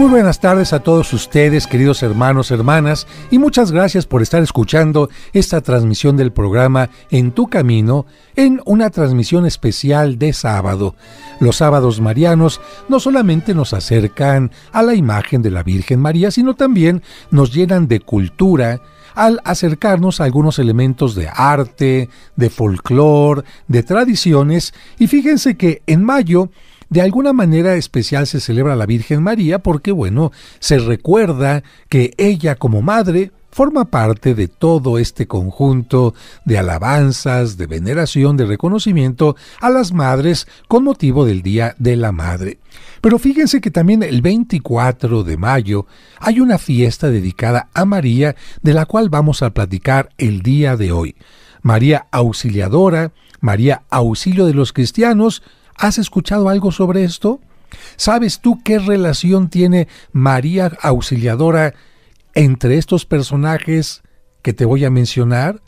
Muy buenas tardes a todos ustedes, queridos hermanos, hermanas, y muchas gracias por estar escuchando esta transmisión del programa En tu Camino, en una transmisión especial de sábado. Los sábados marianos no solamente nos acercan a la imagen de la Virgen María, sino también nos llenan de cultura al acercarnos a algunos elementos de arte, de folclore, de tradiciones, y fíjense que en mayo de alguna manera especial se celebra a la Virgen María porque, bueno, se recuerda que ella como madre forma parte de todo este conjunto de alabanzas, de veneración, de reconocimiento a las madres con motivo del Día de la Madre. Pero fíjense que también el 24 de mayo hay una fiesta dedicada a María de la cual vamos a platicar el día de hoy. María Auxiliadora, María Auxilio de los Cristianos. ¿Has escuchado algo sobre esto? ¿Sabes tú qué relación tiene María Auxiliadora entre estos personajes que te voy a mencionar?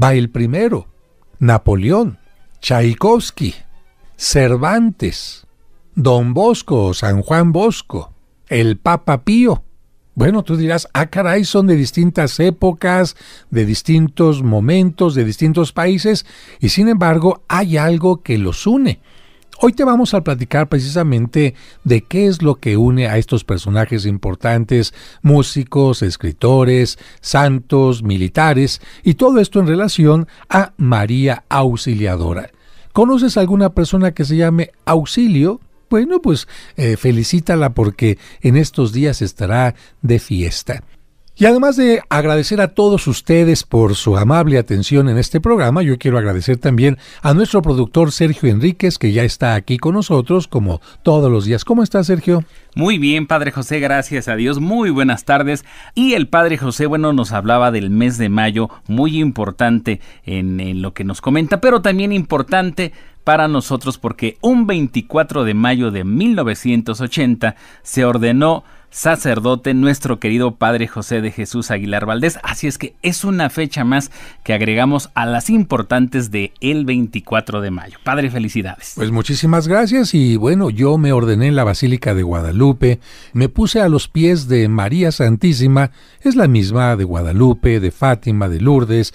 Va el primero: Napoleón, Tchaikovsky, Cervantes, Don Bosco o San Juan Bosco, el Papa Pío. Bueno, tú dirás, caray, son de distintas épocas, de distintos momentos, de distintos países, y sin embargo hay algo que los une. Hoy te vamos a platicar precisamente de qué es lo que une a estos personajes importantes, músicos, escritores, santos, militares, y todo esto en relación a María Auxiliadora. ¿Conoces alguna persona que se llame Auxilio? Bueno, pues felicítala porque en estos días estará de fiesta. Y además de agradecer a todos ustedes por su amable atención en este programa, yo quiero agradecer también a nuestro productor Sergio Enríquez, que ya está aquí con nosotros como todos los días. ¿Cómo estás, Sergio? Muy bien, Padre José, gracias a Dios, muy buenas tardes. Y el Padre José, bueno, nos hablaba del mes de mayo, muy importante en lo que nos comenta, pero también importante para nosotros porque un 24 de mayo de 1980 se ordenó sacerdote nuestro querido Padre José de Jesús Aguilar Valdés, así es que es una fecha más que agregamos a las importantes de el 24 de mayo. Padre, felicidades. Pues muchísimas gracias y bueno, yo me ordené en la Basílica de Guadalupe, me puse a los pies de María Santísima, es la misma de Guadalupe, de Fátima, de Lourdes,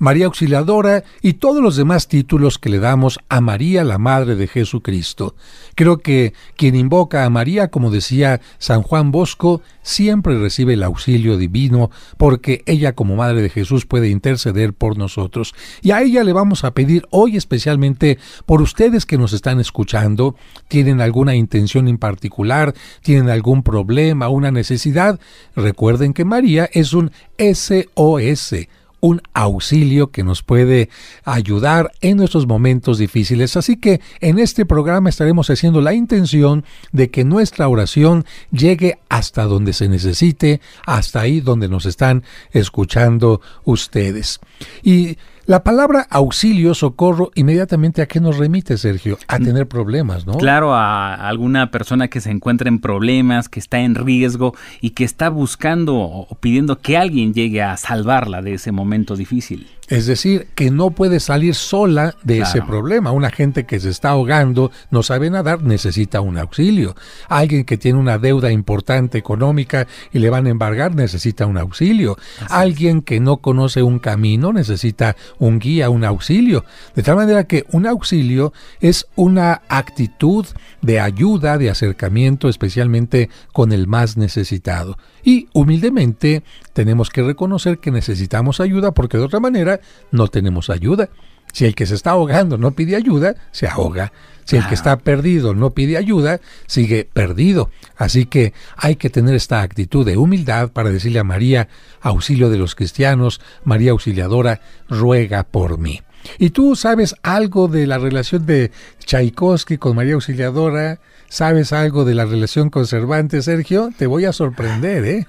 María Auxiliadora y todos los demás títulos que le damos a María, la Madre de Jesucristo. Creo que quien invoca a María, como decía San Juan Bosco, siempre recibe el auxilio divino porque ella como Madre de Jesús puede interceder por nosotros. Y a ella le vamos a pedir hoy especialmente por ustedes que nos están escuchando, tienen alguna intención en particular, tienen algún problema, una necesidad. Recuerden que María es un SOS, un auxilio que nos puede ayudar en nuestros momentos difíciles. Así que en este programa estaremos haciendo la intención de que nuestra oración llegue hasta donde se necesite, hasta ahí donde nos están escuchando ustedes. Y la palabra auxilio, socorro, inmediatamente ¿a qué nos remite, Sergio? A tener problemas, ¿no? Claro, a alguna persona que se encuentra en problemas, que está en riesgo y que está buscando o pidiendo que alguien llegue a salvarla de ese momento difícil. Es decir, que no puede salir sola de ese problema. Una gente que se está ahogando, no sabe nadar, necesita un auxilio. Alguien que tiene una deuda importante económica y le van a embargar, necesita un auxilio. Alguien que no conoce un camino, necesita un guía, un auxilio. De tal manera que un auxilio es una actitud de ayuda, de acercamiento, especialmente con el más necesitado. Y humildemente tenemos que reconocer que necesitamos ayuda porque de otra manera no tenemos ayuda. Si el que se está ahogando no pide ayuda, se ahoga. Si el que está perdido no pide ayuda, sigue perdido. Así que hay que tener esta actitud de humildad para decirle a María, auxilio de los cristianos, María Auxiliadora, ruega por mí. ¿Y tú sabes algo de la relación de Tchaikovsky con María Auxiliadora? ¿Sabes algo de la relación con Cervantes, Sergio? Te voy a sorprender, ¿eh?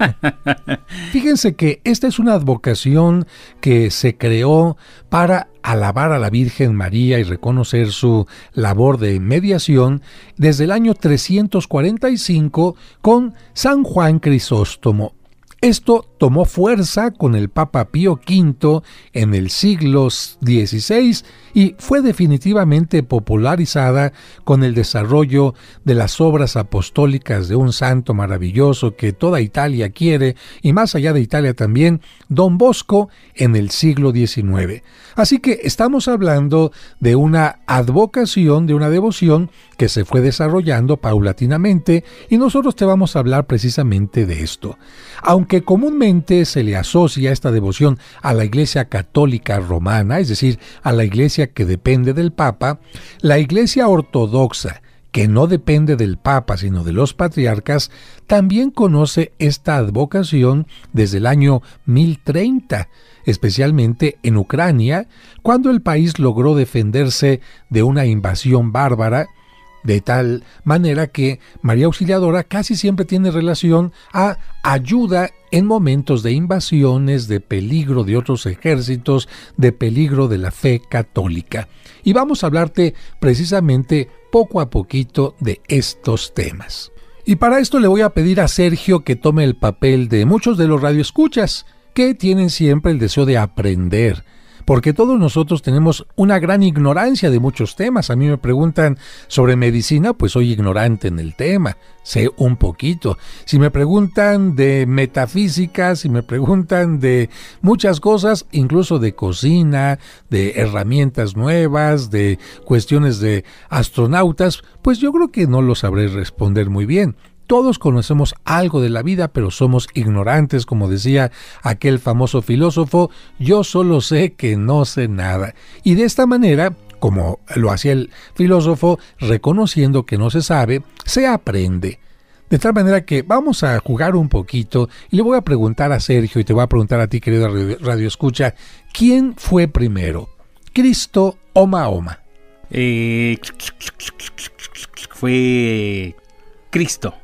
Fíjense que esta es una advocación que se creó para alabar a la Virgen María y reconocer su labor de mediación desde el año 345 con San Juan Crisóstomo. Esto tomó fuerza con el Papa Pío V en el siglo XVI y fue definitivamente popularizada con el desarrollo de las obras apostólicas de un santo maravilloso que toda Italia quiere, y más allá de Italia también, Don Bosco, en el siglo XIX. Así que estamos hablando de una advocación, de una devoción que se fue desarrollando paulatinamente, y nosotros te vamos a hablar precisamente de esto. Aunque comúnmente se le asocia esta devoción a la Iglesia Católica Romana, es decir, a la Iglesia que depende del Papa, la Iglesia Ortodoxa, que no depende del Papa sino de los patriarcas, también conoce esta advocación desde el año 1030, especialmente en Ucrania, cuando el país logró defenderse de una invasión bárbara, de tal manera que María Auxiliadora casi siempre tiene relación a ayuda en momentos de invasiones, de peligro de otros ejércitos, de peligro de la fe católica. Y vamos a hablarte precisamente poco a poquito de estos temas. Y para esto le voy a pedir a Sergio que tome el papel de muchos de los radioescuchas que tienen siempre el deseo de aprender, porque todos nosotros tenemos una gran ignorancia de muchos temas. A mí me preguntan sobre medicina, pues soy ignorante en el tema, sé un poquito. Si me preguntan de metafísica, si me preguntan de muchas cosas, incluso de cocina, de herramientas nuevas, de cuestiones de astronautas, pues yo creo que no lo sabré responder muy bien. Todos conocemos algo de la vida, pero somos ignorantes, como decía aquel famoso filósofo, yo solo sé que no sé nada. Y de esta manera, como lo hacía el filósofo, reconociendo que no se sabe, se aprende. De tal manera que vamos a jugar un poquito y le voy a preguntar a Sergio y te voy a preguntar a ti, querido Radio Escucha, ¿quién fue primero? ¿Cristo o Mahoma? Fue Cristo.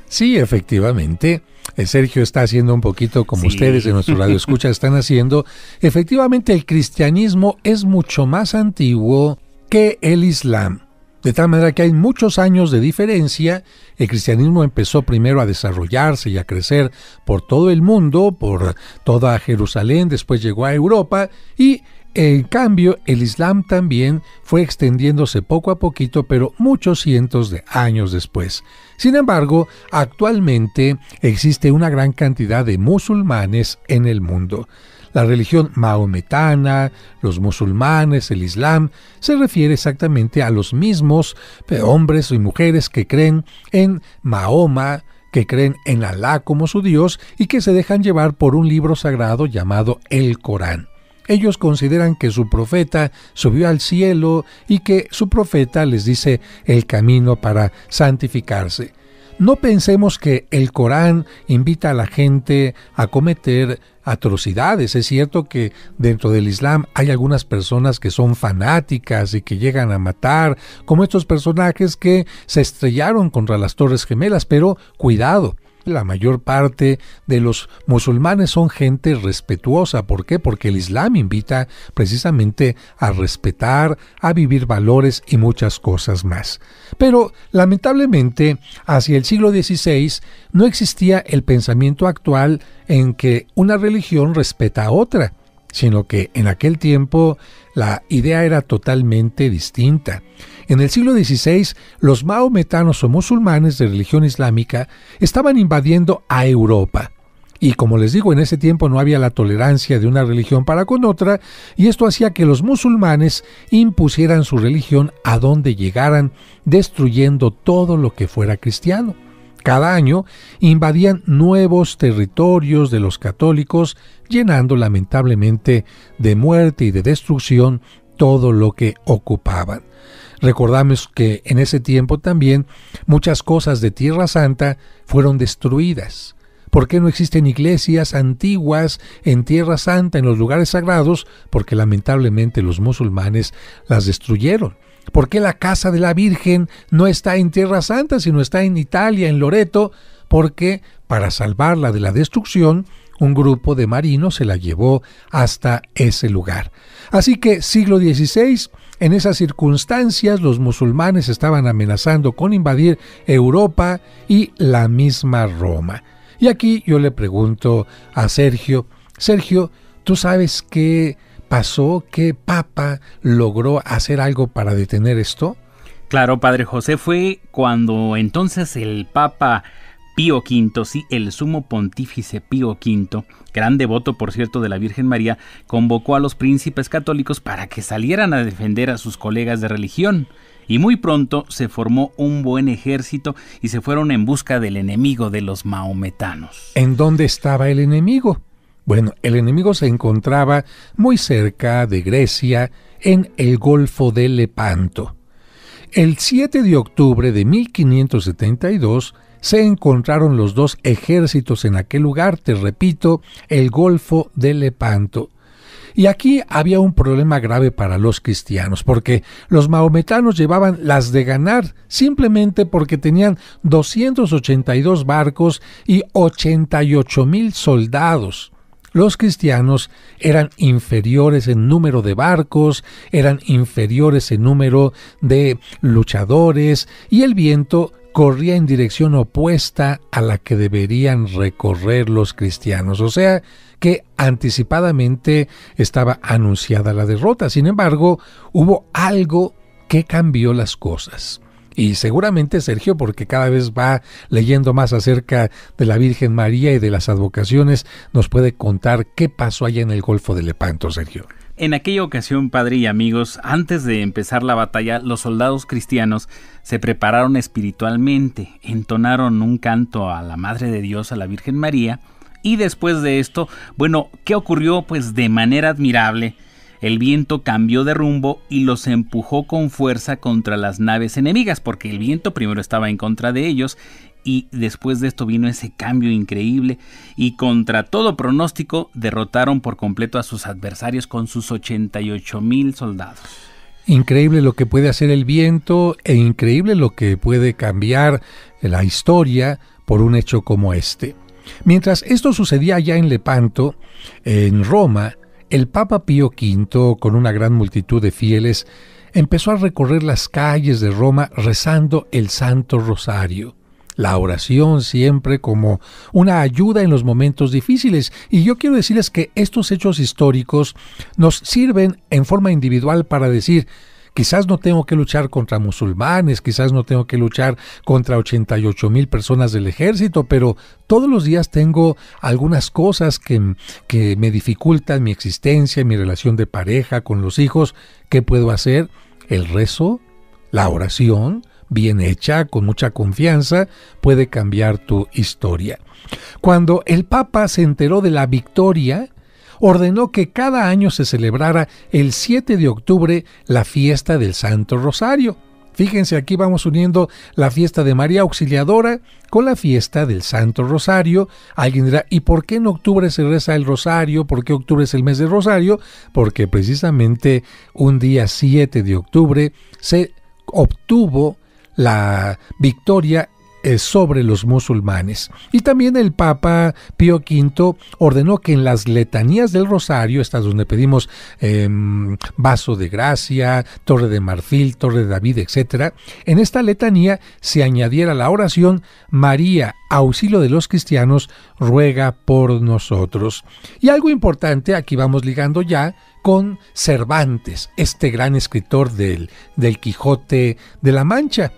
Sí, efectivamente. Sergio está haciendo un poquito como ustedes en nuestro Radio Escucha están haciendo. Efectivamente, el cristianismo es mucho más antiguo que el Islam. De tal manera que hay muchos años de diferencia. El cristianismo empezó primero a desarrollarse y a crecer por todo el mundo, por toda Jerusalén, después llegó a Europa y en cambio, el Islam también fue extendiéndose poco a poquito, pero muchos cientos de años después. Sin embargo, actualmente existe una gran cantidad de musulmanes en el mundo. La religión maometana, los musulmanes, el Islam, se refiere exactamente a los mismos hombres y mujeres que creen en Mahoma, que creen en Alá como su Dios y que se dejan llevar por un libro sagrado llamado el Corán. Ellos consideran que su profeta subió al cielo y que su profeta les dice el camino para santificarse. No pensemos que el Corán invita a la gente a cometer atrocidades. Es cierto que dentro del Islam hay algunas personas que son fanáticas y que llegan a matar, como estos personajes que se estrellaron contra las Torres Gemelas, pero cuidado. La mayor parte de los musulmanes son gente respetuosa. ¿Por qué? Porque el Islam invita precisamente a respetar, a vivir valores y muchas cosas más. Pero, lamentablemente, hacia el siglo XVI no existía el pensamiento actual en que una religión respeta a otra, sino que en aquel tiempo la idea era totalmente distinta. En el siglo XVI, los maometanos o musulmanes de religión islámica estaban invadiendo a Europa. Y como les digo, en ese tiempo no había la tolerancia de una religión para con otra, y esto hacía que los musulmanes impusieran su religión a donde llegaran, destruyendo todo lo que fuera cristiano. Cada año invadían nuevos territorios de los católicos, llenando lamentablemente de muerte y de destrucción todo lo que ocupaban. Recordamos que en ese tiempo también muchas cosas de Tierra Santa fueron destruidas. ¿Por qué no existen iglesias antiguas en Tierra Santa, en los lugares sagrados? Porque lamentablemente los musulmanes las destruyeron. ¿Por qué la casa de la Virgen no está en Tierra Santa, sino está en Italia, en Loreto? Porque para salvarla de la destrucción, un grupo de marinos se la llevó hasta ese lugar. Así que siglo XVI, en esas circunstancias, los musulmanes estaban amenazando con invadir Europa y la misma Roma. Y aquí yo le pregunto a Sergio, ¿tú sabes qué pasó? ¿Qué papa logró hacer algo para detener esto? Claro, Padre José, fue cuando entonces el Papa Pío V, sí, el sumo pontífice Pío V, gran devoto por cierto de la Virgen María, convocó a los príncipes católicos para que salieran a defender a sus colegas de religión. Y muy pronto se formó un buen ejército y se fueron en busca del enemigo de los maometanos. ¿En dónde estaba el enemigo? Bueno, el enemigo se encontraba muy cerca de Grecia, en el Golfo de Lepanto. El 7 de octubre de 1572 se encontraron los dos ejércitos en aquel lugar, te repito, el Golfo de Lepanto. Y aquí había un problema grave para los cristianos, porque los maometanos llevaban las de ganar, simplemente porque tenían 282 barcos y 88,000 soldados. Los cristianos eran inferiores en número de barcos, eran inferiores en número de luchadores, y el viento corría en dirección opuesta a la que deberían recorrer los cristianos. O sea, que anticipadamente estaba anunciada la derrota. Sin embargo, hubo algo que cambió las cosas. Y seguramente Sergio, porque cada vez va leyendo más acerca de la Virgen María y de las advocaciones, nos puede contar qué pasó allá en el Golfo de Lepanto, Sergio. En aquella ocasión, padre y amigos, antes de empezar la batalla, los soldados cristianos se prepararon espiritualmente, entonaron un canto a la Madre de Dios, a la Virgen María, y después de esto, bueno, ¿qué ocurrió? Pues de manera admirable, el viento cambió de rumbo y los empujó con fuerza contra las naves enemigas, porque el viento primero estaba en contra de ellos y después de esto vino ese cambio increíble y contra todo pronóstico derrotaron por completo a sus adversarios con sus 88,000 soldados. Increíble lo que puede hacer el viento e increíble lo que puede cambiar la historia por un hecho como este. Mientras esto sucedía allá en Lepanto, en Roma, el Papa Pío V, con una gran multitud de fieles, empezó a recorrer las calles de Roma rezando el Santo Rosario. La oración siempre como una ayuda en los momentos difíciles. Y yo quiero decirles que estos hechos históricos nos sirven en forma individual para decir, quizás no tengo que luchar contra musulmanes, quizás no tengo que luchar contra 88,000 personas del ejército, pero todos los días tengo algunas cosas que me dificultan mi existencia, mi relación de pareja, con los hijos. ¿Qué puedo hacer? El rezo, la oración, bien hecha, con mucha confianza, puede cambiar tu historia. Cuando el Papa se enteró de la victoria, ordenó que cada año se celebrara el 7 de octubre la fiesta del Santo Rosario. Fíjense, aquí vamos uniendo la fiesta de María Auxiliadora con la fiesta del Santo Rosario. Alguien dirá, ¿y por qué en octubre se reza el Rosario? ¿Por qué octubre es el mes del Rosario? Porque precisamente un día 7 de octubre se obtuvo la victoria sobre los musulmanes. Y también el Papa Pío V ordenó que en las letanías del Rosario, estas donde pedimos vaso de gracia, torre de marfil, torre de David, etc., en esta letanía se añadiera la oración: María, auxilio de los cristianos, ruega por nosotros. Y algo importante, aquí vamos ligando ya con Cervantes, este gran escritor del Quijote de la Mancha.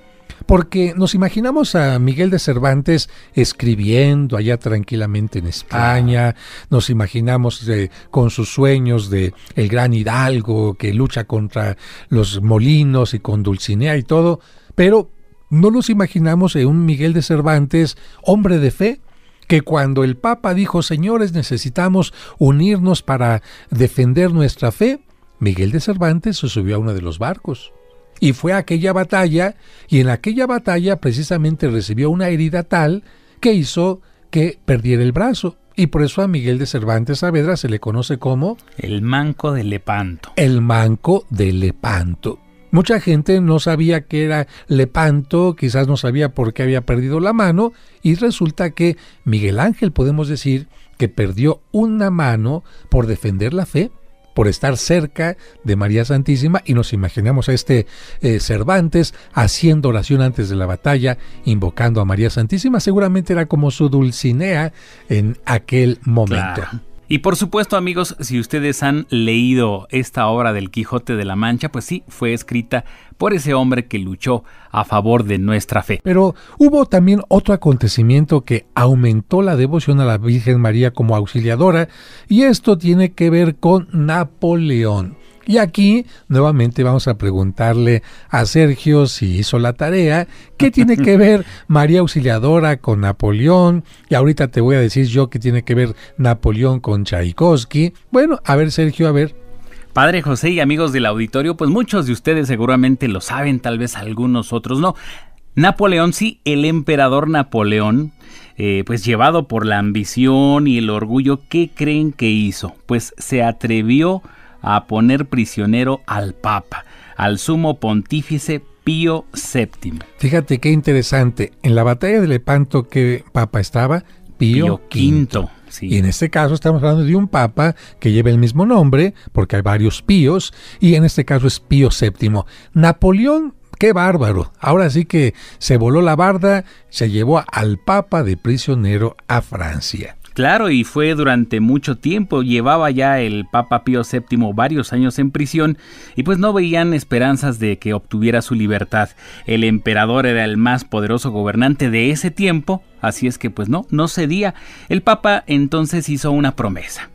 Porque nos imaginamos a Miguel de Cervantes escribiendo allá tranquilamente en España, nos imaginamos con sus sueños de el gran hidalgo que lucha contra los molinos y con Dulcinea y todo, pero no nos imaginamos en un Miguel de Cervantes, hombre de fe, que cuando el Papa dijo, señores, necesitamos unirnos para defender nuestra fe, Miguel de Cervantes se subió a uno de los barcos. Y fue a aquella batalla, y en aquella batalla precisamente recibió una herida tal que hizo que perdiera el brazo. Y por eso a Miguel de Cervantes Saavedra se le conoce como el Manco de Lepanto. El Manco de Lepanto. Mucha gente no sabía qué era Lepanto, quizás no sabía por qué había perdido la mano, y resulta que Miguel Ángel, podemos decir, que perdió una mano por defender la fe. por estar cerca de María Santísima, y nos imaginamos a Cervantes haciendo oración antes de la batalla, invocando a María Santísima. Seguramente era como su Dulcinea en aquel momento. Claro. Y por supuesto, amigos, si ustedes han leído esta obra del Quijote de la Mancha, pues sí, fue escrita por ese hombre que luchó a favor de nuestra fe. Pero hubo también otro acontecimiento que aumentó la devoción a la Virgen María como auxiliadora, y esto tiene que ver con Napoleón. Y aquí nuevamente vamos a preguntarle a Sergio si hizo la tarea. ¿Qué tiene que ver María Auxiliadora con Napoleón? Y ahorita te voy a decir yo qué tiene que ver Napoleón con Tchaikovsky. Bueno, a ver, Sergio, a ver. Padre José y amigos del auditorio, pues muchos de ustedes seguramente lo saben, tal vez algunos otros no. Napoleón, sí, el emperador Napoleón, pues llevado por la ambición y el orgullo, ¿qué creen que hizo? Pues se atrevió a poner prisionero al Papa, al sumo pontífice Pío VII. Fíjate qué interesante, en la batalla de Lepanto, ¿qué papa estaba? Pío V. Sí. Y en este caso estamos hablando de un papa que lleva el mismo nombre, porque hay varios Píos, y en este caso es Pío VII. Napoleón, ¡qué bárbaro! Ahora sí que se voló la barda, se llevó al Papa de prisionero a Francia. Claro, y fue durante mucho tiempo. Llevaba ya el Papa Pío VII varios años en prisión y pues no veían esperanzas de que obtuviera su libertad. El emperador era el más poderoso gobernante de ese tiempo, así es que pues no cedía. El Papa entonces hizo una promesa.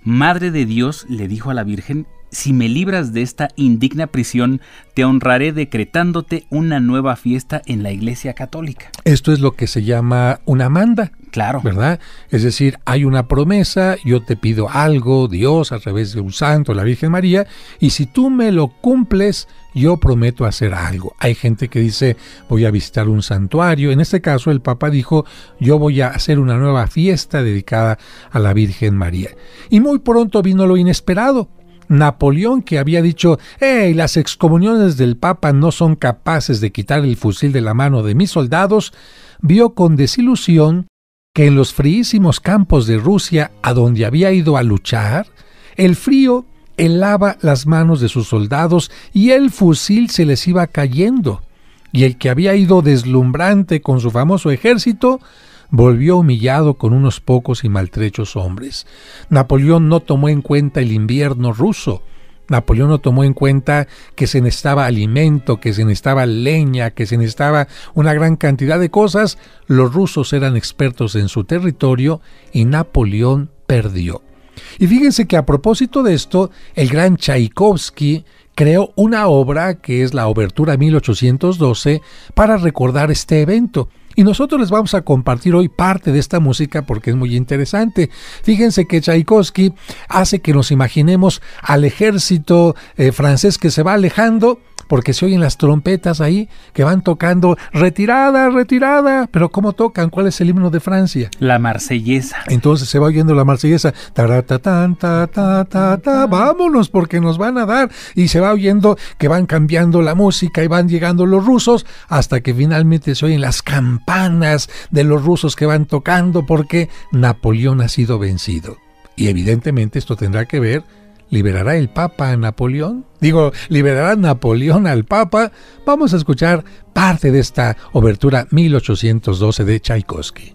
Madre de Dios, le dijo a la Virgen, si me libras de esta indigna prisión, te honraré decretándote una nueva fiesta en la Iglesia Católica. Esto es lo que se llama una manda. Claro. ¿Verdad? Es decir, hay una promesa, yo te pido algo, Dios, a través de un santo, la Virgen María, y si tú me lo cumples, yo prometo hacer algo. Hay gente que dice, voy a visitar un santuario. En este caso, el Papa dijo, yo voy a hacer una nueva fiesta dedicada a la Virgen María. Y muy pronto vino lo inesperado. Napoleón, que había dicho, las excomuniones del Papa no son capaces de quitar el fusil de la mano de mis soldados, vio con desilusión que en los fríísimos campos de Rusia, a donde había ido a luchar, el frío helaba las manos de sus soldados y el fusil se les iba cayendo, y el que había ido deslumbrante con su famoso ejército, volvió humillado con unos pocos y maltrechos hombres. Napoleón no tomó en cuenta el invierno ruso. Napoleón no tomó en cuenta que se necesitaba alimento, que se necesitaba leña, que se necesitaba una gran cantidad de cosas. Los rusos eran expertos en su territorio y Napoleón perdió. Y fíjense que a propósito de esto, el gran Tchaikovsky creó una obra que es la Obertura 1812 para recordar este evento. Y nosotros les vamos a compartir hoy parte de esta música porque es muy interesante. Fíjense que Tchaikovsky hace que nos imaginemos al ejército francés que se va alejando, porque se oyen las trompetas ahí que van tocando retirada, retirada. Pero ¿cómo tocan? ¿Cuál es el himno de Francia? La Marsellesa. Entonces se va oyendo la Marsellesa. Taratatán, ta, ta, ta, ta, vámonos porque nos van a dar. Y se va oyendo que van cambiando la música y van llegando los rusos hasta que finalmente se oyen las campanas de los rusos que van tocando porque Napoleón ha sido vencido. Y evidentemente esto tendrá que ver. ¿Liberará el Papa a Napoleón? ¿Liberará Napoleón al Papa? Vamos a escuchar parte de esta obertura 1812 de Tchaikovsky.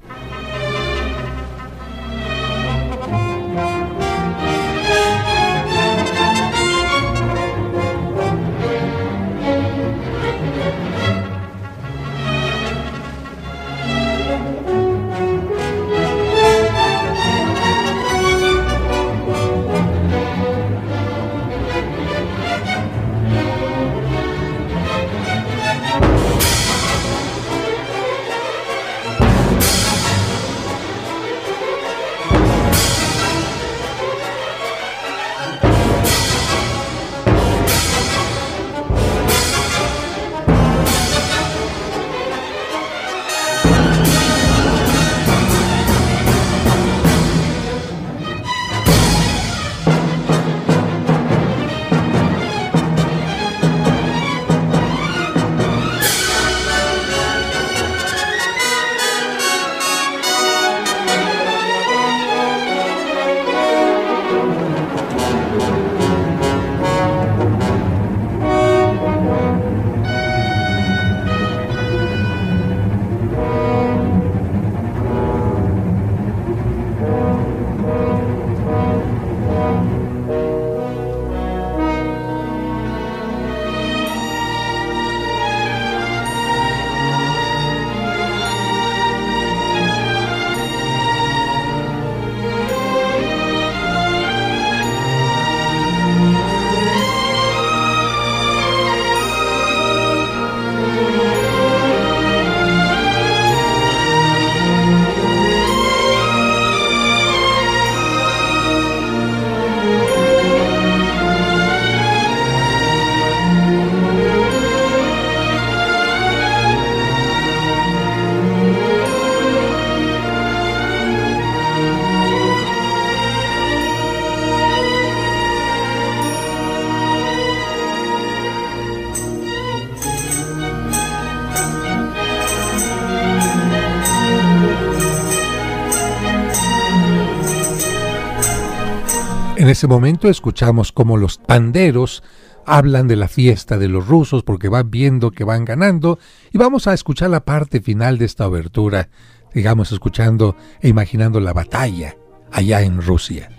En ese momento escuchamos cómo los panderos hablan de la fiesta de los rusos porque van viendo que van ganando, y vamos a escuchar la parte final de esta obertura, digamos escuchando e imaginando la batalla allá en Rusia.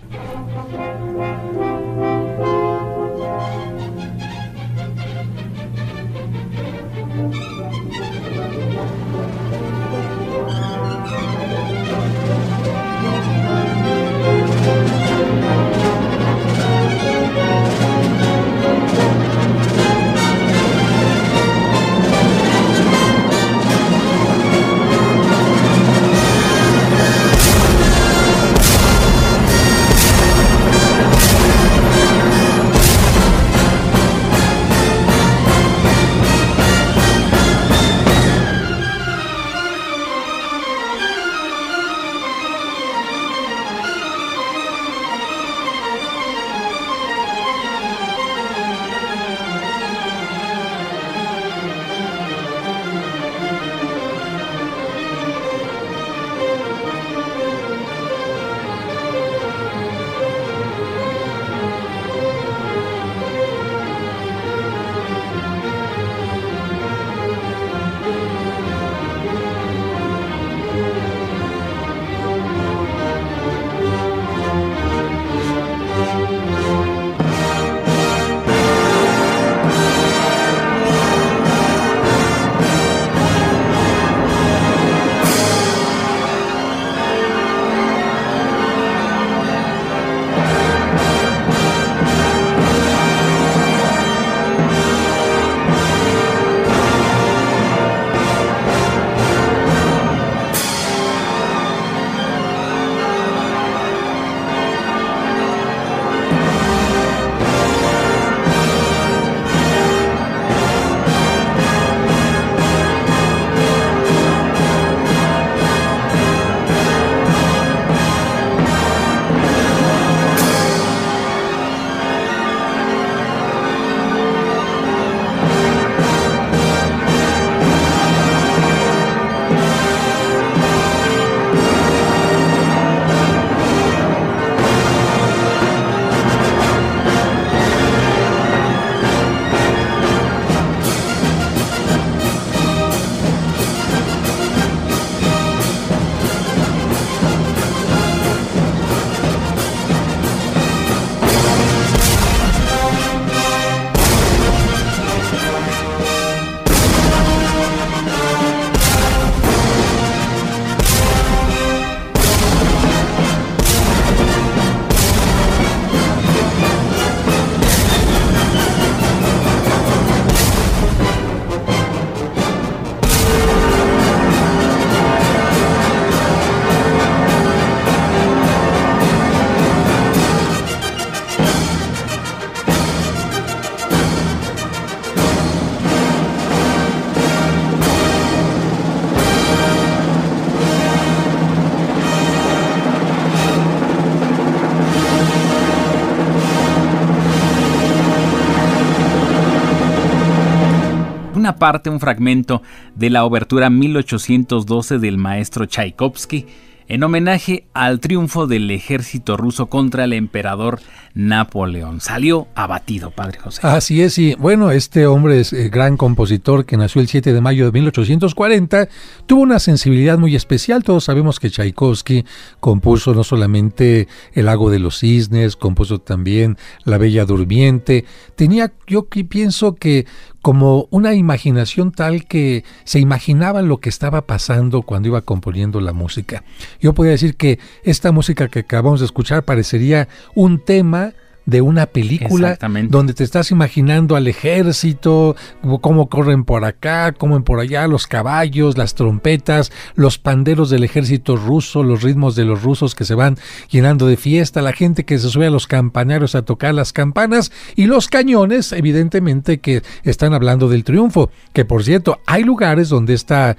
una parte, un fragmento de la obertura 1812 del maestro Tchaikovsky, en homenaje al triunfo del ejército ruso contra el emperador Napoleón. Salió abatido, Padre José. Así es, y bueno, este hombre es gran compositor que nació el 7 de mayo de 1840, tuvo una sensibilidad muy especial. Todos sabemos que Tchaikovsky compuso no solamente El lago de los cisnes, compuso también La Bella Durmiente. Tenía, yo pienso que como una imaginación tal que se imaginaba lo que estaba pasando cuando iba componiendo la música. Yo podría decir que esta música que acabamos de escuchar parecería un tema de una película donde te estás imaginando al ejército, cómo corren por acá, cómo por allá, los caballos, las trompetas, los panderos del ejército ruso, los ritmos de los rusos que se van llenando de fiesta, la gente que se sube a los campanarios a tocar las campanas y los cañones, evidentemente, que están hablando del triunfo. Que por cierto, hay lugares donde esta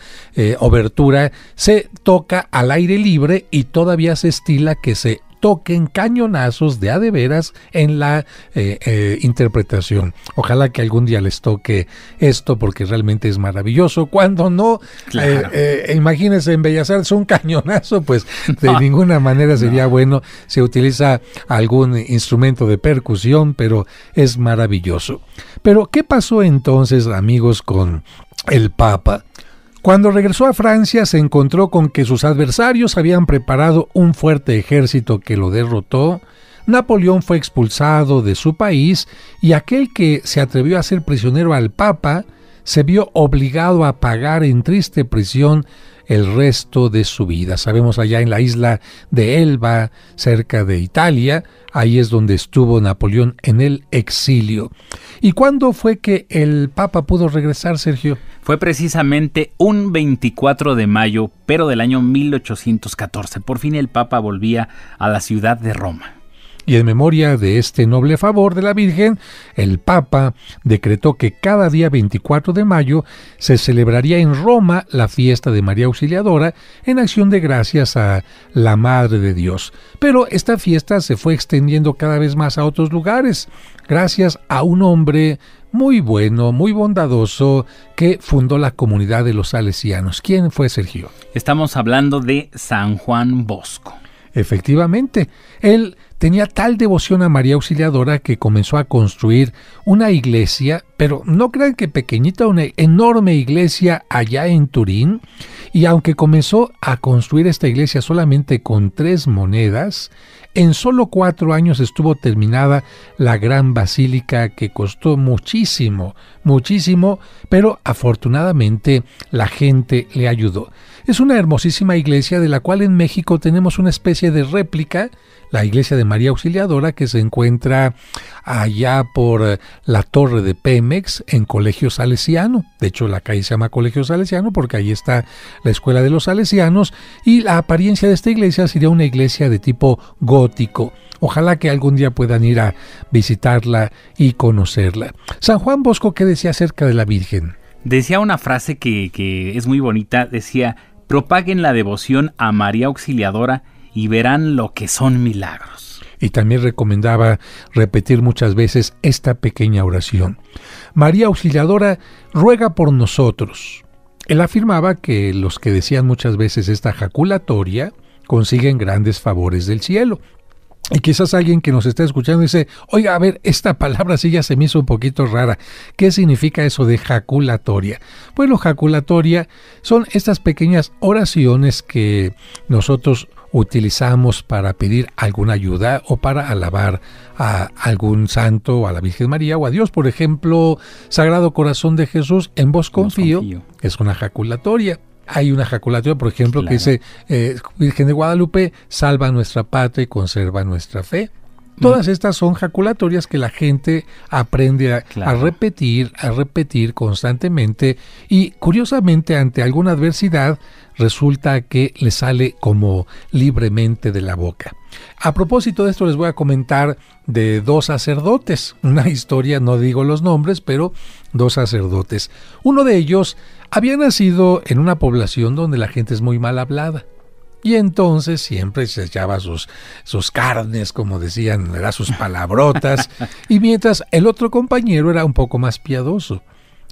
obertura se toca al aire libre y todavía se estila que se toquen cañonazos de a de veras en la interpretación. Ojalá que algún día les toque esto, porque realmente es maravilloso. Cuando no, Claro. imagínense en Bellas Artes un cañonazo, pues de ninguna manera sería bueno. Se utiliza algún instrumento de percusión, pero es maravilloso. Pero, ¿qué pasó entonces, amigos, con el Papa? Cuando regresó a Francia se encontró con que sus adversarios habían preparado un fuerte ejército que lo derrotó. Napoleón fue expulsado de su país y aquel que se atrevió a hacer prisionero al Papa se vio obligado a pagar en triste prisión el resto de su vida. Sabemos, allá en la isla de Elba, cerca de Italia, ahí es donde estuvo Napoleón en el exilio. ¿Y cuándo fue que el Papa pudo regresar, Sergio? Fue precisamente un 24 de mayo, pero del año 1814. Por fin el Papa volvía a la ciudad de Roma. Y en memoria de este noble favor de la Virgen, el Papa decretó que cada día 24 de mayo se celebraría en Roma la fiesta de María Auxiliadora en acción de gracias a la Madre de Dios. Pero esta fiesta se fue extendiendo cada vez más a otros lugares, gracias a un hombre muy bueno, muy bondadoso, que fundó la comunidad de los salesianos. ¿Quién fue, Sergio? Estamos hablando de San Juan Bosco. Efectivamente, él tenía tal devoción a María Auxiliadora que comenzó a construir una iglesia, pero no crean que pequeñita, una enorme iglesia allá en Turín. Y aunque comenzó a construir esta iglesia solamente con 3 monedas, en solo 4 años estuvo terminada la gran basílica, que costó muchísimo, pero afortunadamente la gente le ayudó. Es una hermosísima iglesia de la cual en México tenemos una especie de réplica, la iglesia de María Auxiliadora, que se encuentra allá por la torre de Pemex en Colegio Salesiano. De hecho, la calle se llama Colegio Salesiano porque ahí está la escuela de los salesianos, y la apariencia de esta iglesia sería una iglesia de tipo gótico. Ojalá que algún día puedan ir a visitarla y conocerla. San Juan Bosco, ¿qué decía acerca de la Virgen? Decía una frase que es muy bonita, decía: propaguen la devoción a María Auxiliadora y verán lo que son milagros. Y también recomendaba repetir muchas veces esta pequeña oración: María Auxiliadora, ruega por nosotros. Él afirmaba que los que decían muchas veces esta jaculatoria consiguen grandes favores del cielo. Y quizás alguien que nos está escuchando dice: oiga, a ver, esta palabra sí ya se me hizo un poquito rara. ¿Qué significa eso de jaculatoria? Bueno, jaculatoria son estas pequeñas oraciones que nosotros utilizamos para pedir alguna ayuda o para alabar a algún santo, o a la Virgen María, o a Dios. Por ejemplo, Sagrado Corazón de Jesús, en vos confío, es una jaculatoria. Hay una jaculatoria, por ejemplo, claro, que dice: Virgen de Guadalupe, salva nuestra patria y conserva nuestra fe. Todas estas son jaculatorias que la gente aprende a repetir constantemente, y curiosamente ante alguna adversidad resulta que le sale como libremente de la boca. A propósito de esto, les voy a comentar de 2 sacerdotes, una historia, no digo los nombres, pero 2 sacerdotes. Uno de ellos había nacido en una población donde la gente es muy mal hablada. Y entonces siempre se echaba sus carnes, como decían, sus palabrotas. Y mientras el otro compañero era un poco más piadoso.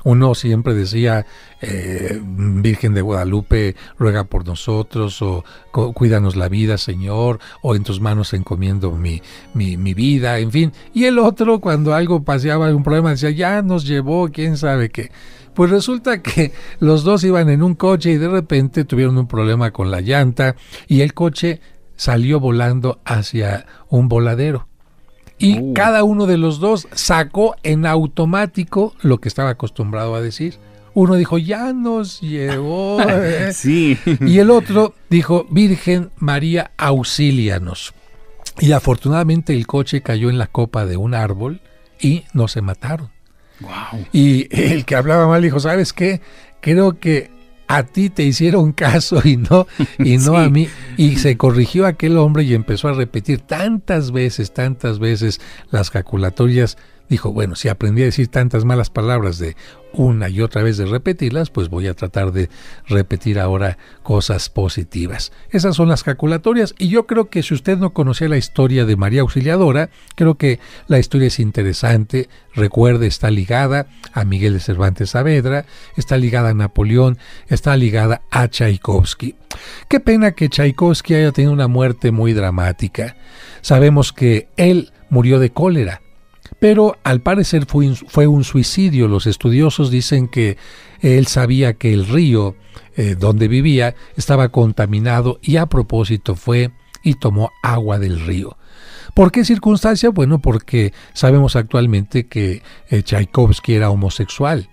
Uno siempre decía: Virgen de Guadalupe, ruega por nosotros, o cuídanos la vida, Señor, o en tus manos encomiendo mi vida, en fin. Y el otro, cuando algo paseaba, un problema, decía: ya nos llevó quién sabe qué. Pues resulta que los dos iban en un coche y de repente tuvieron un problema con la llanta y el coche salió volando hacia un voladero. Y cada uno de los dos sacó en automático lo que estaba acostumbrado a decir. Uno dijo: ya nos llevó. Sí. Y el otro dijo: Virgen María, auxílianos. Y afortunadamente el coche cayó en la copa de un árbol y no se mataron. Wow. Y el que hablaba mal dijo: ¿sabes qué? Creo que a ti te hicieron caso y no sí, a mí. Y se corrigió aquel hombre y empezó a repetir tantas veces las jaculatorias, dijo, bueno, si aprendí a decir tantas malas palabras de una y otra vez de repetirlas, pues voy a tratar de repetir ahora cosas positivas. Esas son las jaculatorias, y yo creo que si usted no conocía la historia de María Auxiliadora, creo que la historia es interesante. Recuerde, está ligada a Miguel de Cervantes Saavedra, está ligada a Napoleón, está ligada a Tchaikovsky. Qué pena que Tchaikovsky haya tenido una muerte muy dramática. Sabemos que él murió de cólera, pero al parecer fue un suicidio. Los estudiosos dicen que él sabía que el río donde vivía estaba contaminado y a propósito fue y tomó agua del río. ¿Por qué circunstancia? Bueno, porque sabemos actualmente que Tchaikovsky era homosexual,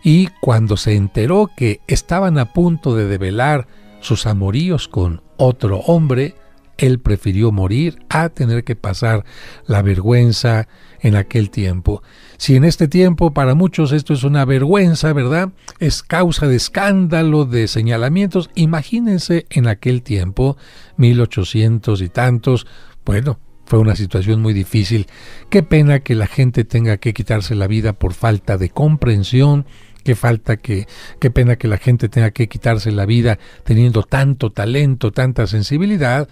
y cuando se enteró que estaban a punto de develar sus amoríos con otro hombre, él prefirió morir a tener que pasar la vergüenza en aquel tiempo. Si en este tiempo para muchos esto es una vergüenza, ¿verdad? Es causa de escándalo, de señalamientos. Imagínense en aquel tiempo, 1800 y tantos, bueno, fue una situación muy difícil. Qué pena que la gente tenga que quitarse la vida por falta de comprensión. Qué pena que la gente tenga que quitarse la vida teniendo tanto talento, tanta sensibilidad,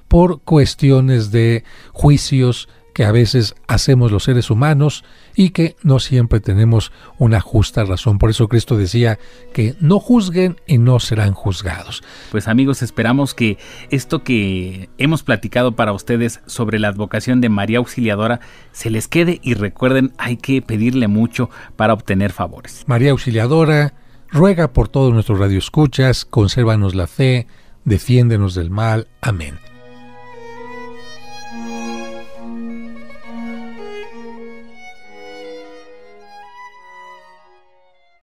por cuestiones de juicios que a veces hacemos los seres humanos y que no siempre tenemos una justa razón. Por eso Cristo decía que no juzguen y no serán juzgados. Pues amigos, esperamos que esto que hemos platicado para ustedes sobre la advocación de María Auxiliadora se les quede, y recuerden, hay que pedirle mucho para obtener favores. María Auxiliadora ruega por todos nuestros radioescuchas, consérvanos la fe, defiéndenos del mal. Amén.